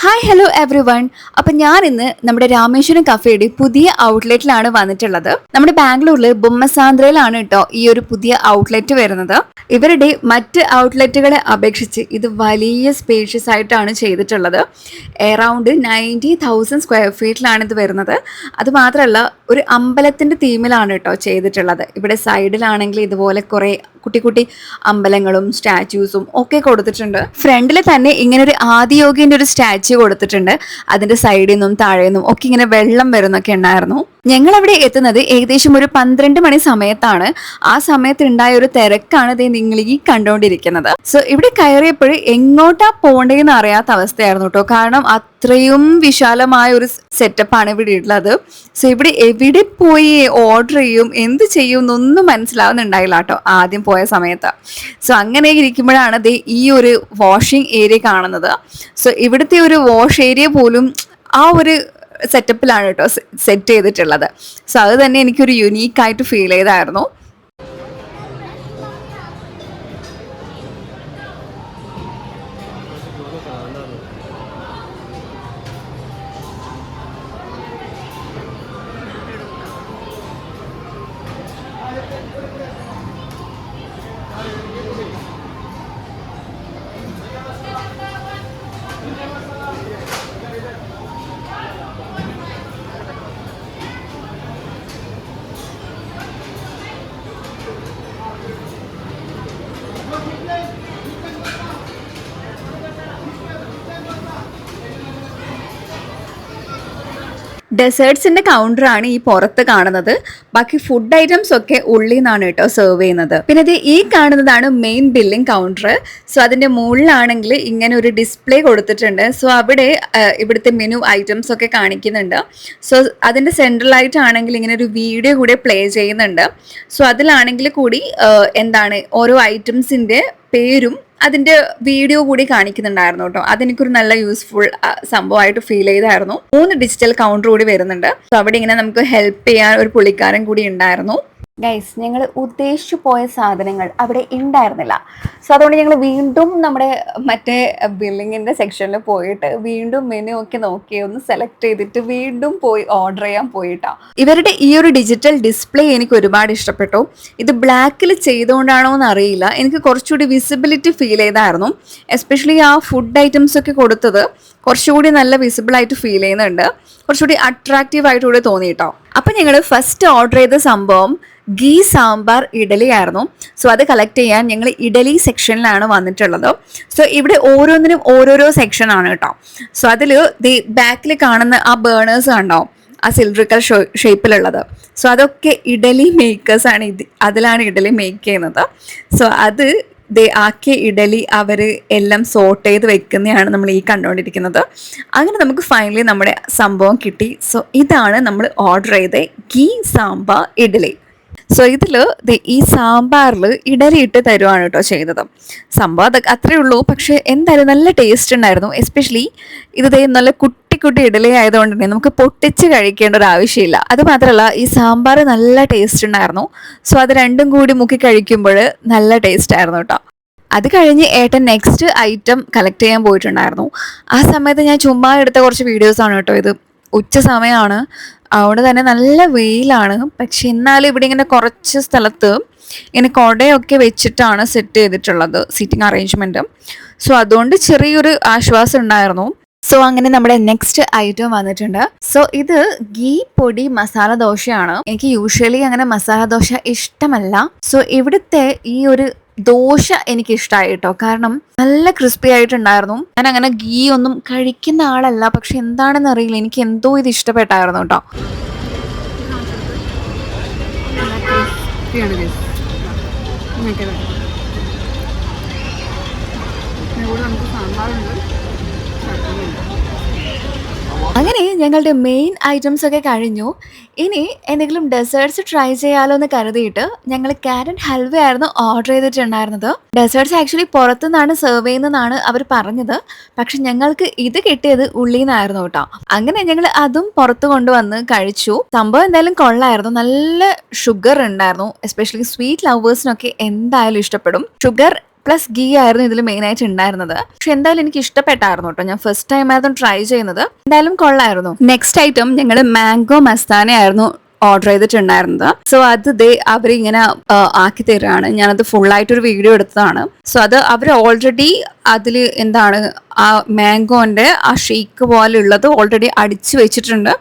Hi hello every one. അപ്പം ഞാൻ ഇന്ന് നമ്മുടെ രാമേശ്വരം കഫേയുടെ പുതിയ ഔട്ട്ലെറ്റിലാണ് വന്നിട്ടുള്ളത്. നമ്മുടെ ബാംഗ്ലൂരിൽ ബൊമ്മസാന്ദ്രയിലാണ് കേട്ടോ ഈ ഒരു പുതിയ ഔട്ട്ലെറ്റ് വരുന്നത്. ഇവരുടെ മറ്റ് ഔട്ട്ലെറ്റുകളെ അപേക്ഷിച്ച് ഇത് വലിയ സ്പേഷ്യസ് ആയിട്ടാണ് ചെയ്തിട്ടുള്ളത്. എറൗണ്ട് 90,000 സ്ക്വയർ ഫീറ്റിലാണ് ഇത് വരുന്നത്. അതുമാത്രമല്ല ഒരു അമ്പലത്തിൻ്റെ തീമിലാണ് കേട്ടോ ചെയ്തിട്ടുള്ളത്. ഇവിടെ സൈഡിലാണെങ്കിൽ ഇതുപോലെ കുറേ കുട്ടി കുട്ടി അമ്പലങ്ങളും സ്റ്റാച്യൂസും ഒക്കെ കൊടുത്തിട്ടുണ്ട്. ഫ്രണ്ടിൽ തന്നെ ഇങ്ങനെ ഒരു ആദിയോഗിന്റെ ഒരു സ്റ്റാച്യു കൊടുത്തിട്ടുണ്ട്. അതിന്റെ സൈഡിൽ നിന്നും താഴെ നിന്നും ഒക്കെ ഇങ്ങനെ വെള്ളം വരുന്നൊക്കെ ഉണ്ടായിരുന്നു. ഞങ്ങൾ അവിടെ എത്തുന്നത് ഏകദേശം ഒരു 12 മണി സമയത്താണ്. ആ സമയത്ത് ഉണ്ടായ ഒരു തിരക്കാണ് ഇത് നിങ്ങൾ ഈ കണ്ടുകൊണ്ടിരിക്കുന്നത്. സോ ഇവിടെ കയറിയപ്പോൾ എങ്ങോട്ടാ പോകേണ്ടതെന്ന് അറിയാത്ത അവസ്ഥയായിരുന്നു കേട്ടോ. കാരണം അത്രയും വിശാലമായ ഒരു സെറ്റപ്പാണ് ഇവിടെ ഉള്ളത്. സോ ഇവിടെ എവിടെ പോയി ഓർഡർ ചെയ്യും എന്ത് ചെയ്യും എന്നൊന്നും മനസ്സിലാവുന്നുണ്ടായില്ല കേട്ടോ ആദ്യം പോയ സമയത്ത്. സോ അങ്ങനെ ഇരിക്കുമ്പോഴാണ് ദേ ഈ ഒരു വാഷിംഗ് ഏരിയ കാണുന്നത്. സോ ഇവിടുത്തെ ഒരു വാഷ് ഏരിയ പോലും ആ ഒരു സെറ്റപ്പിലാണ് കേട്ടോ സെറ്റ് ചെയ്തിട്ടുള്ളത്. സോ അത് തന്നെ എനിക്കൊരു യുണീക്കായിട്ട് ഫീൽ ചെയ്തായിരുന്നു. ഡെസേർട്സിന്റെ കൗണ്ടറാണ് ഈ പുറത്ത് കാണുന്നത്. ബാക്കി ഫുഡ് ഐറ്റംസ് ഒക്കെ ഉള്ളിൽ നിന്നാണ് കേട്ടോ സെർവ് ചെയ്യുന്നത്. പിന്നെ ഇത് ഈ കാണുന്നതാണ് മെയിൻ ബില്ലിംഗ് കൗണ്ടർ. സോ അതിന്റെ മുകളിലാണെങ്കിൽ ഇങ്ങനെ ഒരു ഡിസ്പ്ലേ കൊടുത്തിട്ടുണ്ട്. സോ അവിടെ ഇവിടുത്തെ മെനു ഐറ്റംസ് ഒക്കെ കാണിക്കുന്നുണ്ട്. സോ അതിന്റെ സെൻട്രലായിട്ടാണെങ്കിൽ ഇങ്ങനെ ഒരു വീഡിയോ കൂടെ പ്ലേ ചെയ്യുന്നുണ്ട്. സോ അതിലാണെങ്കിൽ കൂടി എന്താണ് ഓരോ ഐറ്റംസിന്റെ പേരും അതിന്റെ വീഡിയോ കൂടി കാണിക്കുന്നുണ്ടായിരുന്നു കേട്ടോ. അതെനിക്കൊരു നല്ല യൂസ്ഫുൾ സംഭവമായിട്ട് ഫീൽ ചെയ്തായിരുന്നു. 3 ഡിജിറ്റൽ കൗണ്ടർ കൂടി വരുന്നുണ്ട്. സോ അവിടെ ഇങ്ങനെ നമുക്ക് ഹെൽപ്പ് ചെയ്യാൻ ഒരു പുള്ളിക്കാരൻ കൂടി ഉണ്ടായിരുന്നു. ഗൈസ്, ഞങ്ങൾ ഉദ്ദേശിച്ചു പോയ സാധനങ്ങൾ അവിടെ ഉണ്ടായിരുന്നില്ല. സോ അതുകൊണ്ട് ഞങ്ങൾ വീണ്ടും നമ്മുടെ മറ്റേ ബില്ലിങ്ങിൻ്റെ സെക്ഷനിൽ പോയിട്ട് വീണ്ടും മെനു ഒക്കെ നോക്കി ഒന്ന് സെലക്ട് ചെയ്തിട്ട് വീണ്ടും പോയി ഓർഡർ ചെയ്യാൻ പോയിട്ടാ. ഇവരുടെ ഈ ഒരു ഡിജിറ്റൽ ഡിസ്പ്ലേ എനിക്ക് ഒരുപാട് ഇഷ്ടപ്പെട്ടു. ഇത് ബ്ലാക്കിൽ ചെയ്തുകൊണ്ടാണോ എന്ന് അറിയില്ല, എനിക്ക് കുറച്ചുകൂടി വിസിബിലിറ്റി ഫീൽ ചെയ്തായിരുന്നു. എസ്പെഷ്യലി ആ ഫുഡ് ഐറ്റംസ് ഒക്കെ കൊടുത്തത് കുറച്ചുകൂടി നല്ല വിസിബിൾ ആയിട്ട് ഫീൽ ചെയ്യുന്നുണ്ട്. കുറച്ചുകൂടി അട്രാക്റ്റീവ് ആയിട്ട് കൂടി തോന്നി കേട്ടോ. അപ്പം ഞങ്ങൾ ഫസ്റ്റ് ഓർഡർ ചെയ്ത സംഭവം ഗീ സാമ്പാർ ഇഡലി ആയിരുന്നു. സോ അത് കളക്ട് ചെയ്യാൻ ഞങ്ങൾ ഇഡലി സെക്ഷനിലാണ് വന്നിട്ടുള്ളത്. സോ ഇവിടെ ഓരോന്നിനും ഓരോരോ സെക്ഷനാണ് കേട്ടോ. സോ അതിൽ ദി ബാക്കിൽ കാണുന്ന ആ ബേണേഴ്സ് കണ്ടോ, ആ സിലിണ്ടറിക്കൽ ഷേപ്പിലുള്ളത്. സോ അതൊക്കെ ഇഡലി മേക്കേഴ്സാണ്. അതിലാണ് ഇഡലി മേക്ക് ചെയ്യുന്നത്. സോ അത് ആക്കിയ ഇഡലി അവർ എല്ലാം സോർട്ട് ചെയ്ത് വെക്കുന്നതാണ് നമ്മൾ ഈ കണ്ടുകൊണ്ടിരിക്കുന്നത്. അങ്ങനെ നമുക്ക് ഫൈനലി നമ്മുടെ സംഭവം കിട്ടി. സോ ഇതാണ് നമ്മൾ ഓർഡർ ചെയ്ത ഗീ സാമ്പാർ ഇഡലി. സോ ഇതിൽ ഈ സാമ്പാറിൽ ഇഡലി ഇട്ട് തരുവാണ് കേട്ടോ ചെയ്തത്. സംഭവം അതൊക്കെ അത്രയേ ഉള്ളൂ. പക്ഷേ എന്തായാലും നല്ല ടേസ്റ്റ് ഉണ്ടായിരുന്നു. എസ്പെഷ്യലി ഇത് നല്ല കുട്ടി കുട്ടി ഇഡലി ആയതുകൊണ്ട് തന്നെ നമുക്ക് പൊട്ടിച്ച് കഴിക്കേണ്ട ഒരു ആവശ്യമില്ല. അത് മാത്രമല്ല ഈ സാമ്പാർ നല്ല ടേസ്റ്റ് ഉണ്ടായിരുന്നു. സോ അത് രണ്ടും കൂടി മുക്കി കഴിക്കുമ്പോൾ നല്ല ടേസ്റ്റ് ആയിരുന്നു കേട്ടോ. അത് കഴിഞ്ഞ് ഏട്ടൻ നെക്സ്റ്റ് ഐറ്റം കളക്ട് ചെയ്യാൻ പോയിട്ടുണ്ടായിരുന്നു. ആ സമയത്ത് ഞാൻ ചുമ്മാ എടുത്ത കുറച്ച് വീഡിയോസാണ് കേട്ടോ. ഇത് ഉച്ച സമയമാണ്, അതുകൊണ്ട് തന്നെ നല്ല വെയിലാണ്. പക്ഷെ എന്നാലും ഇവിടെ ഇങ്ങനെ കുറച്ച് സ്ഥലത്ത് ഇങ്ങനെ കുടയൊക്കെ വെച്ചിട്ടാണ് സെറ്റ് ചെയ്തിട്ടുള്ളത് സീറ്റിംഗ് അറേഞ്ച്മെൻറ്റ്. സോ അതുകൊണ്ട് ചെറിയൊരു ആശ്വാസം ഉണ്ടായിരുന്നു. സോ അങ്ങനെ നമ്മുടെ നെക്സ്റ്റ് ഐറ്റം വന്നിട്ടുണ്ട്. സോ ഇത് ഗീ പൊടി മസാല ദോശയാണ്. എനിക്ക് യൂഷ്വലി അങ്ങനെ മസാല ദോശ ഇഷ്ടമല്ല. സോ ഇവിടുത്തെ ഈ ഒരു ദോശ എനിക്ക് ഇഷ്ടമായി കേട്ടോ. കാരണം നല്ല ക്രിസ്പി ആയിട്ടുണ്ടായിരുന്നു. ഞാൻ അങ്ങനെ ഗീ ഒന്നും കഴിക്കുന്ന ആളല്ല, പക്ഷെ എന്താണെന്ന് അറിയില്ല, എനിക്ക് എന്തോ ഇത് ഇഷ്ടപ്പെട്ടായിരുന്നു കേട്ടോ. അങ്ങനെ ഞങ്ങളുടെ മെയിൻ ഐറ്റംസ് ഒക്കെ കഴിഞ്ഞു. ഇനി എന്തെങ്കിലും ഡെസേർട്സ് ട്രൈ ചെയ്യാലോ എന്ന് കരുതിയിട്ട് ഞങ്ങൾ ക്യാരറ്റ് ഹൽവ ആയിരുന്നു ഓർഡർ ചെയ്തിട്ടുണ്ടായിരുന്നത്. ഡെസേർട്സ് ആക്ച്വലി പുറത്തുനിന്നാണ് സെർവ് ചെയ്യുന്നതാണ് അവർ പറഞ്ഞത്. പക്ഷെ ഞങ്ങൾക്ക് ഇത് കിട്ടിയത് ഉള്ളിൽ നിന്നായിരുന്നു കേട്ടോ. അങ്ങനെ ഞങ്ങൾ അതും പുറത്ത് കൊണ്ടുവന്ന് കഴിച്ചു. സംഭവം എന്തായാലും കൊള്ളായിരുന്നു. നല്ല ഷുഗർ ഉണ്ടായിരുന്നു. എസ്പെഷ്യലി സ്വീറ്റ് ലവേഴ്സിനൊക്കെ എന്തായാലും ഇഷ്ടപ്പെടും. ഷുഗർ പ്ലസ് ഗീ ആയിരുന്നു ഇതിൽ മെയിൻ ആയിട്ട് ഉണ്ടായിരുന്നത്. പക്ഷെ എന്തായാലും എനിക്ക് ഇഷ്ടപ്പെട്ടായിരുന്നു കേട്ടോ. ഞാൻ ഫസ്റ്റ് ടൈം ആയിരുന്നു ട്രൈ ചെയ്യുന്നത്. എന്തായാലും കൊള്ളായിരുന്നു. നെക്സ്റ്റ് ഐറ്റം ഞങ്ങൾ മാംഗോ മസ്താന ആയിരുന്നു ഓർഡർ ചെയ്തിട്ടുണ്ടായിരുന്നത്. സോ അത് അവരിങ്ങനെ ആക്കി തരാണ്. ഞാനത് ഫുള്ളായിട്ടൊരു വീഡിയോ എടുത്തതാണ്. സോ അത് അവർ ഓൾറെഡി അതിൽ എന്താണ് ആ മാംഗോന്റെ ആ ഷേക്ക് പോലെ ഉള്ളത് ഓൾറെഡി അടിച്ചു വെച്ചിട്ടുണ്ട്.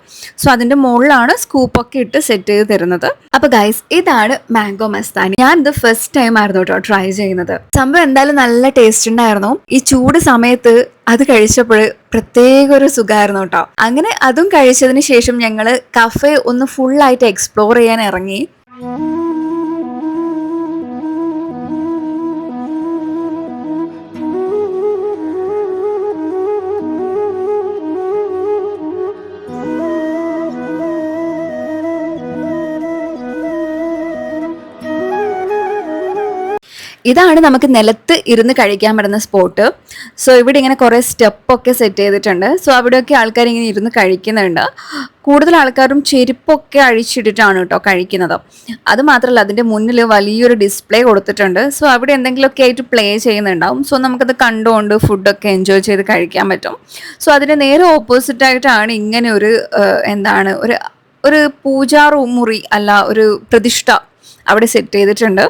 സോ അതിന്റെ മുകളിലാണ് സ്കൂപ്പൊക്കെ ഇട്ട് സെറ്റ് ചെയ്ത് തരുന്നത്. അപ്പൊ ഗൈസ്, ഇതാണ് മാംഗോ മസ്താനി. ഞാൻ ഇത് ഫസ്റ്റ് ടൈം ആയിരുന്നു കേട്ടോ ട്രൈ ചെയ്യുന്നത്. സംഭവം എന്തായാലും നല്ല ടേസ്റ്റ് ഉണ്ടായിരുന്നു. ഈ ചൂട് സമയത്ത് അത് കഴിച്ചപ്പോൾ പ്രത്യേക ഒരു സുഖമായിരുന്നു കേട്ടോ. അങ്ങനെ അതും കഴിച്ചതിന് ശേഷം ഞങ്ങള് കഫേ ഒന്ന് ഫുള്ളായിട്ട് എക്സ്പ്ലോർ ചെയ്യാൻ ഇറങ്ങി. ഇതാണ് നമുക്ക് നിലത്ത് ഇരുന്ന് കഴിക്കാൻ പറ്റുന്ന സ്പോട്ട്. സോ ഇവിടെ ഇങ്ങനെ കുറേ സ്റ്റെപ്പൊക്കെ സെറ്റ് ചെയ്തിട്ടുണ്ട്. സോ അവിടെയൊക്കെ ആൾക്കാർ ഇങ്ങനെ ഇരുന്ന് കഴിക്കുന്നുണ്ട്. കൂടുതൽ ആൾക്കാരും ചെരുപ്പൊക്കെ അഴിച്ചിട്ടിട്ടാണ് കേട്ടോ കഴിക്കുന്നത്. അത് മാത്രമല്ല, അതിൻ്റെ മുന്നിൽ വലിയൊരു ഡിസ്പ്ലേ കൊടുത്തിട്ടുണ്ട്. സോ അവിടെ എന്തെങ്കിലുമൊക്കെ ആയിട്ട് പ്ലേ ചെയ്യുന്നുണ്ടാവും. സോ നമുക്കത് കണ്ടുകൊണ്ട് ഫുഡൊക്കെ എൻജോയ് ചെയ്ത് കഴിക്കാൻ പറ്റും. സോ അതിൻ്റെ നേരെ ഓപ്പോസിറ്റായിട്ടാണ് ഇങ്ങനെ ഒരു എന്താണ് ഒരു പൂജാ മുറി അല്ല, ഒരു പ്രതിഷ്ഠ അവിടെ സെറ്റ് ചെയ്തിട്ടുണ്ട്.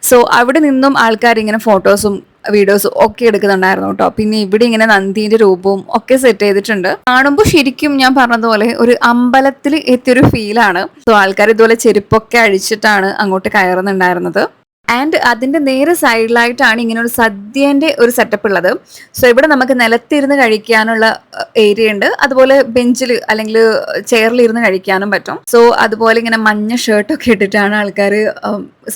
സോ അവിടെ നിന്നും ആൾക്കാർ ഇങ്ങനെ ഫോട്ടോസും വീഡിയോസും ഒക്കെ എടുക്കുന്നുണ്ടായിരുന്നു കേട്ടോ. പിന്നെ ഇവിടെ ഇങ്ങനെ നന്ദീന്റെ രൂപവും ഒക്കെ സെറ്റ് ചെയ്തിട്ടുണ്ട്. കാണുമ്പോൾ ശരിക്കും ഞാൻ പറഞ്ഞതുപോലെ ഒരു അമ്പലത്തിൽ എത്തിയൊരു ഫീലാണ്. സോ ആൾക്കാർ ഇതുപോലെ ചെരുപ്പൊക്കെ അഴിച്ചിട്ടാണ് അങ്ങോട്ട് കയറുന്നുണ്ടായിരുന്നത്. ആൻഡ് അതിൻ്റെ നേരെ സൈഡിലായിട്ടാണ് ഇങ്ങനെ ഒരു സദ്യേൻ്റെ ഒരു സെറ്റപ്പ് ഉള്ളത്. സോ ഇവിടെ നമുക്ക് നിലത്തിരുന്ന് കഴിക്കാനുള്ള ഏരിയ ഉണ്ട്. അതുപോലെ ബെഞ്ചിൽ അല്ലെങ്കിൽ ചെയറിലിരുന്ന് കഴിക്കാനും പറ്റും. സോ അതുപോലെ ഇങ്ങനെ മഞ്ഞ ഷർട്ടൊക്കെ ഇട്ടിട്ടാണ് ആൾക്കാർ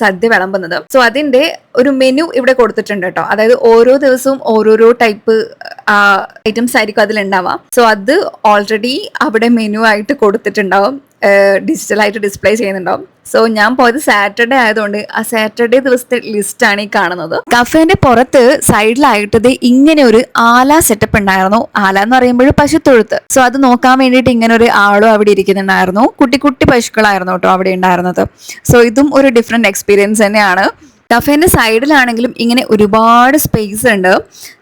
സദ്യ വിളമ്പുന്നത്. സോ അതിൻ്റെ ഒരു മെനു ഇവിടെ കൊടുത്തിട്ടുണ്ട് കേട്ടോ. അതായത് ഓരോ ദിവസവും ഓരോരോ ടൈപ്പ് ഐറ്റംസ് ആയിരിക്കും അതിലുണ്ടാവാം. സോ അത് ഓൾറെഡി അവിടെ മെനു ആയിട്ട് കൊടുത്തിട്ടുണ്ടാവും, ഡിജിറ്റലായിട്ട് ഡിസ്പ്ലേ ചെയ്യുന്നുണ്ടാവും. സോ ഞാൻ പോയത് സാറ്റർഡേ ആയതുകൊണ്ട് ആ സാറ്റർഡേ ദിവസത്തെ ലിസ്റ്റാണ് ഈ കാണുന്നത്. കഫേന്റെ പുറത്ത് സൈഡിലായിട്ട് ഇങ്ങനെ ഒരു ആല സെറ്റപ്പ് ഉണ്ടായിരുന്നു. ആല എന്ന് പറയുമ്പോൾ പശുത്തൊഴുത്ത്. സോ അത് നോക്കാൻ വേണ്ടിയിട്ട് ഇങ്ങനെ ഒരു ആളും അവിടെ ഇരിക്കുന്നുണ്ടായിരുന്നു. കുട്ടി കുട്ടി പശുക്കളായിരുന്നു കേട്ടോ അവിടെ ഉണ്ടായിരുന്നത്. സോ ഇതും ഒരു ഡിഫറെന്റ് എക്സ്പീരിയൻസ് തന്നെയാണ്. കഫേന്റെ സൈഡിലാണെങ്കിലും ഇങ്ങനെ ഒരുപാട് സ്പേസ് ഉണ്ട്.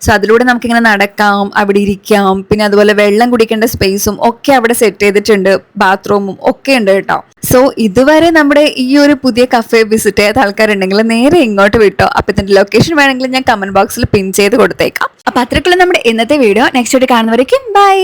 സോ അതിലൂടെ നമുക്കിങ്ങനെ നടക്കാം, അവിടെ ഇരിക്കാം. പിന്നെ അതുപോലെ വെള്ളം കുടിക്കേണ്ട സ്പേസും ഒക്കെ അവിടെ സെറ്റ് ചെയ്തിട്ടുണ്ട്. ബാത്റൂമും ഒക്കെ ഉണ്ട് കേട്ടോ. സോ ഇതുവരെ നമ്മുടെ ഈ ഒരു പുതിയ കഫേ വിസിറ്റ് ചെയ്ത ആൾക്കാരുണ്ടെങ്കിൽ നേരെ ഇങ്ങോട്ട് വിട്ടോ. അപ്പൊ ഇതിന്റെ ലൊക്കേഷൻ വേണമെങ്കിൽ ഞാൻ കമന്റ് ബോക്സിൽ പിൻ ചെയ്ത് കൊടുത്തേക്കാം. അപ്പൊ അത്രയ്ക്കുള്ള നമ്മുടെ ഇന്നത്തെ വീഡിയോ. നെക്സ്റ്റ് ആയിട്ട് കാണുന്നവരേക്കും ബൈ.